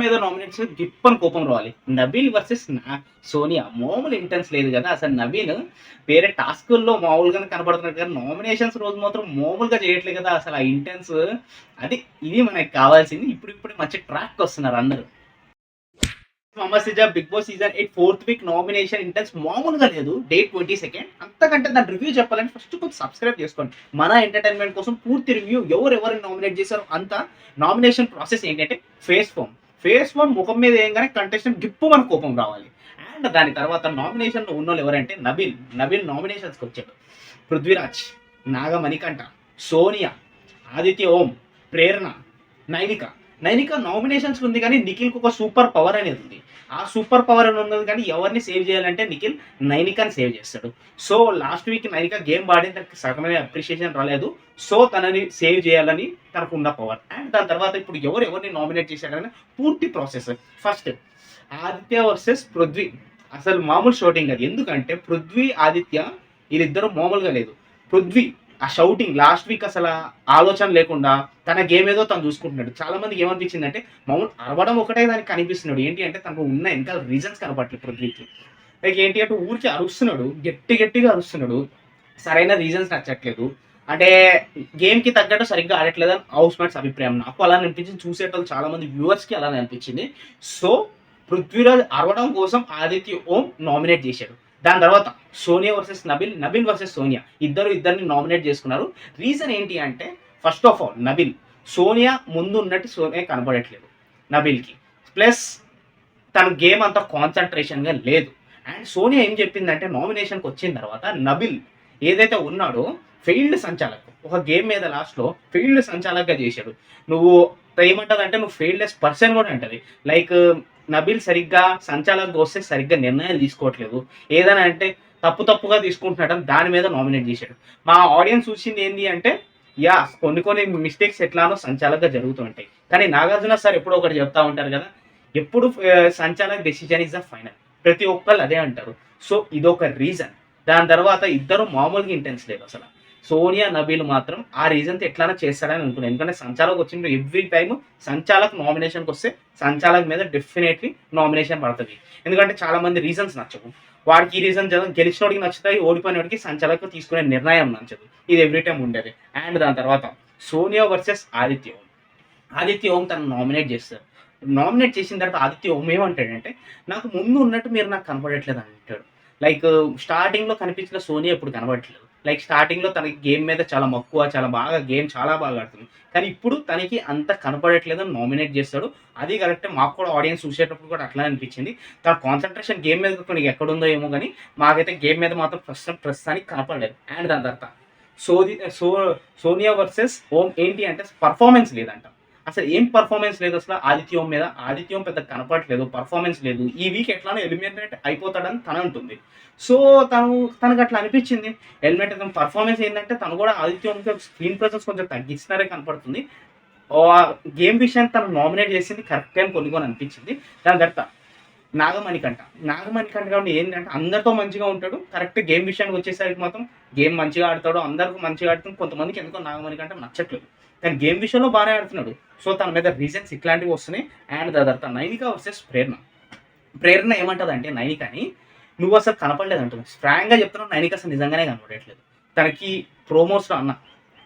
మీద నామినేట్స్ గిప్పని కోపం రావాలి. నబీల్ వర్సెస్ సోనియా మామూలు ఇంటెన్స్ లేదు కదా! అసలు నబీల్ వేరే టాస్కుల్లో మామూలుగానే కనపడుతున్నాడు కానీ నామినేషన్స్ రోజు మాత్రం మామూలుగా చేయట్లేదు కదా! అసలు ఆ ఇంటెన్స్ ఇది మనకి కావాల్సింది. ఇప్పుడిప్పుడే మంచి ట్రాక్‌కి వస్తున్నారు అందరూ. మహమ్మద్ సిజా Bigg Boss season 8 4th week nomination intense మామూలుగా లేదు. డేట్ 22 అంతకంటే దాని రివ్యూ చెప్పాలంటే ఫస్ట్ కొంచెం సబ్స్క్రైబ్ చేసుకోండి. మన ఎంటర్టైన్మెంట్ కోసం పూర్తి రివ్యూ ఎవరెవరిని నామినేట్ చేశారో అంత నామినేషన్ ప్రాసెస్ ఏంటంటే ఫేస్ వన్ ముఖం మీద ఏంగానే కంటెస్టెంట్ గిప్పు మన కోపం రావాలి. అండ్ దాని తర్వాత నామినేషన్లో ఉన్నోళ్ళు ఎవరంటే నబీల్ నామినేషన్స్కి వచ్చాడు. పృథ్వీరాజ్, నాగమణికంఠ, సోనియా, ఆదిత్య ఓం, ప్రేరణ, నైనిక నామినేషన్స్ ఉంది కానీ నిఖిల్కి ఒక సూపర్ పవర్ అనేది ఉంది. ఆ సూపర్ పవర్ అని ఉన్నది కానీ ఎవరిని సేవ్ చేయాలంటే నిఖిల్ నైనికాని సేవ్ చేస్తాడు. So last week Nainika game ఆడి తనకి సగమైన అప్రిషియేషన్ రాలేదు. సో తనని సేవ్ చేయాలని తనకు ఉన్న పవర్. అండ్ దాని తర్వాత ఇప్పుడు ఎవరిని నామినేట్ చేశాడని పూర్తి process. First Aditya versus Prithvi. అసలు మామూలు షూటింగ్ అది. ఎందుకంటే పృథ్వీ ఆదిత్య వీళ్ళిద్దరూ మామూలుగా లేదు. పృథ్వీ ఆ షౌటింగ్ లాస్ట్ వీక్ అసలు ఆలోచన లేకుండా తన గేమ్ ఏదో తను చూసుకుంటున్నాడు. చాలా మందికి ఏమనిపించింది అంటే మామూలు అరవడం ఒకటే దానికి కనిపిస్తున్నాడు. ఏంటి అంటే తనకు ఉన్న వెనకాల రీజన్స్ కనపట్లేదు పృథ్వీకి. లైక్ ఏంటి అంటే ఊరికి అరుస్తున్నాడు, గట్టిగా అరుస్తున్నాడు. సరైన రీజన్స్ నచ్చట్లేదు. అంటే గేమ్కి తగ్గట్టు సరిగ్గా ఆడట్లేదు అని హౌస్ మేట్స్ అభిప్రాయం. నాకు అలా అనిపించింది. చూసేటప్పుడు చాలా మంది వ్యూవర్స్కి అలానే అనిపించింది. సో పృథ్వీరాజ్ అరవడం కోసం ఆదిత్య ఓం నామినేట్ చేశాడు. దాని తర్వాత సోనియా వర్సెస్ నబీల్ వర్సెస్ సోనియా ఇద్దరిని నామినేట్ చేసుకున్నారు. రీజన్ ఏంటి అంటే ఫస్ట్ ఆఫ్ ఆల్ సోనియా ముందు ఉన్నట్టు సోనియా కనపడట్లేదు నబీల్కి. ప్లస్ తన గేమ్ అంత కాన్సన్ట్రేషన్గా లేదు. అండ్ సోనియా ఏం చెప్పిందంటే నామినేషన్కి వచ్చిన తర్వాత నబీల్ ఏదైతే ఉన్నాడో ఫెయిల్డ్ సంచాలక్, ఒక గేమ్ మీద లాస్ట్లో ఫెయిల్డ్ సంచాలక్గా చేశాడు. నువ్వు ఏమంటుంది అంటే నువ్వు ఫెయిల్డెస్ పర్సన్ కూడా అంటది. లైక్ నబీల్ సరిగ్గా సంచాలకుగా వస్తే సరిగ్గా నిర్ణయాలు తీసుకోవట్లేదు, ఏదైనా అంటే తప్పుగా తీసుకుంటున్నాడని దాని మీద నామినేట్ చేశాడు. మా ఆడియన్స్ చూసింది ఏంటి అంటే కొన్ని మిస్టేక్స్ ఎట్లానో సంచాలకుగా జరుగుతూ ఉంటాయి. కానీ నాగార్జున సార్ ఎప్పుడో ఒకటి చెప్తా ఉంటారు కదా, ఎప్పుడు సంచాలక్ డెసిజన్ ఇస్ ద ఫైనల్. ప్రతి ఒక్కళ్ళు అదే అంటారు. సో ఇదొక రీజన్. దాని తర్వాత ఇద్దరు మామూలుగా ఇంటెన్స్ లేదు అసలు. సోనియా నబీల్ మాత్రం ఆ రీజన్తో ఎట్లానే చేస్తారని అనుకున్నాను. ఎందుకంటే సంచాలక్ వచ్చినప్పుడు ఎవ్రీ టైమ్ సంచాలక్ నామినేషన్కి వస్తే సంచాలక్ మీద డెఫినెట్లీ నామినేషన్ పడుతుంది. ఎందుకంటే చాలా మంది రీజన్స్ నచ్చవు. వాడికి ఈ రీజన్ గెలిచినోడికి నచ్చుతాయి, ఓడిపోయినోడికి సంచాలక్ తీసుకునే నిర్ణయం నచ్చదు. ఇది ఎవ్రీ టైం ఉండేది. అండ్ దాని తర్వాత సోనియా వర్సెస్ ఆదిత్య ఓం తను నామినేట్ చేస్తారు. నామినేట్ చేసిన తర్వాత ఆదిత్య ఓం ఏమంటాడంటే నాకు ముందు ఉన్నట్టు మీరు నాకు కనపడట్లేదు అని అంటాడు. లైక్ స్టార్టింగ్లో కనిపించిన సోనియా ఇప్పుడు కనబడట్లేదు. లైక్ స్టార్టింగ్లో తనకి గేమ్ మీద చాలా మక్కువ, చాలా బాగా ఆడుతుంది. కానీ ఇప్పుడు తనకి అంత కనపడట్లేదు అని నామినేట్ చేస్తాడు. అది కరెక్టే. మాకు కూడా ఆడియన్స్ చూసేటప్పుడు కూడా అట్లా అనిపించింది. తన కాన్సన్ట్రేషన్ గేమ్ మీద కొన్ని ఎక్కడుందో ఏమో కానీ మాకైతే గేమ్ మీద మాత్రం ప్రస్తుతానికి కనపడలేదు. అండ్ దాని తర్వాత సోనియా వర్సెస్ ఓం ఏంటి అంటే పర్ఫార్మెన్స్ లేదంట. అసలు ఏం పర్ఫార్మెన్స్ లేదు అసలు ఆదిత్య ఓం మీద. ఆదిత్య ఓం పెద్ద కనపడట్లేదు, పర్ఫార్మెన్స్ లేదు. ఈ వీక్ ఎట్లానో ఎలిమినేట్ అయిపోతాడని తను అంటుంది. సో తనకు అట్లా అనిపించింది ఎలిమినేట్ అయితే. పర్ఫార్మెన్స్ ఏంటంటే తను కూడా ఆదిత్య ఓంకి స్క్రీన్ ప్రెసెన్స్ కొంచెం తగ్గిస్తున్నారే కనపడుతుంది. గేమ్ విషయాన్ని తను నామినేట్ చేసింది కరెక్ట్ అని కొన్ని అనిపించింది. దాని తర్వాత నాగమణికంఠ కాబట్టి ఏంటంటే అందరితో మంచిగా ఉంటాడు. కరెక్ట్ గేమ్ విషయానికి వచ్చేసరికి మాత్రం గేమ్ మంచిగా ఆడతాడు, అందరికీ మంచిగా ఆడుతుంది. కొంతమందికి ఎందుకో నాగమణికంఠ నచ్చట్లేదు, కానీ గేమ్ విషయంలో బాగానే ఆడుతున్నాడు. సో తన మీద రీజన్స్ ఇట్లాంటివి వస్తున్నాయి. అండ్ తర్వాత నైనిక వర్సెస్ ప్రేరణ ఏమంటుంది అంటే నైనికని నువ్వు అసలు కనపడలేదు అంటుంది. ఫ్రాంక్గా చెప్తున్నావు, నైనిక అసలు నిజంగానే కనపడట్లేదు. తనకి ప్రోమోస్లో అన్న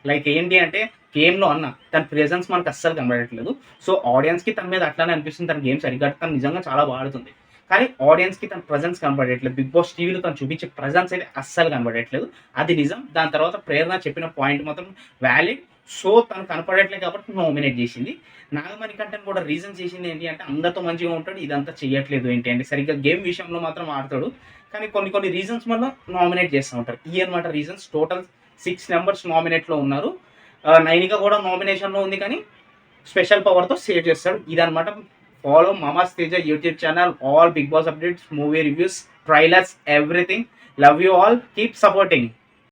లైక్ ఏంటి అంటే గేమ్లో అన్న తన ప్రెజెన్స్ మనకు అస్సలు కనబడట్లేదు. సో ఆడియన్స్కి తన మీద అట్లానే అనిపిస్తుంది. తన గేమ్ సరిగ్గా తను నిజంగా చాలా బాగా ఆడుతుంది, కానీ ఆడియన్స్కి తన ప్రజెన్స్ కనబడట్లేదు. బిగ్ బాస్ టీవీలో తను చూపించే ప్రజెన్స్ అయితే అస్సలు కనబడట్లేదు. అది నిజం. దాని తర్వాత ప్రేరణ చెప్పిన పాయింట్ మాత్రం వ్యాలిడ్. సో తను కనపడట్లేదు కాబట్టి నామినేట్ చేసింది. నాగమణికంఠన్ కూడా రీజన్ చేసింది ఏంటి అంటే అందరితో మంచిగా ఉంటాడు, ఇదంతా చేయట్లేదు ఏంటి అంటే సరిగ్గా గేమ్ విషయంలో మాత్రం ఆడతాడు, కానీ కొన్ని రీజన్స్ వల్ల నామినేట్ చేస్తూ ఉంటారు. ఈ అనమాట రీజన్స్. టోటల్ 6 మెంబర్స్ నామినేట్లో ఉన్నారు. నైనిక కూడా నామినేషన్లో ఉంది, కానీ స్పెషల్ పవర్తో సేవ్ చేస్తాడు. ఇదనమాట. ఫాలో మమాస్ Teja YouTube channel. All Bigg Boss updates, movie reviews, trailers, everything. Love you all. Keep supporting.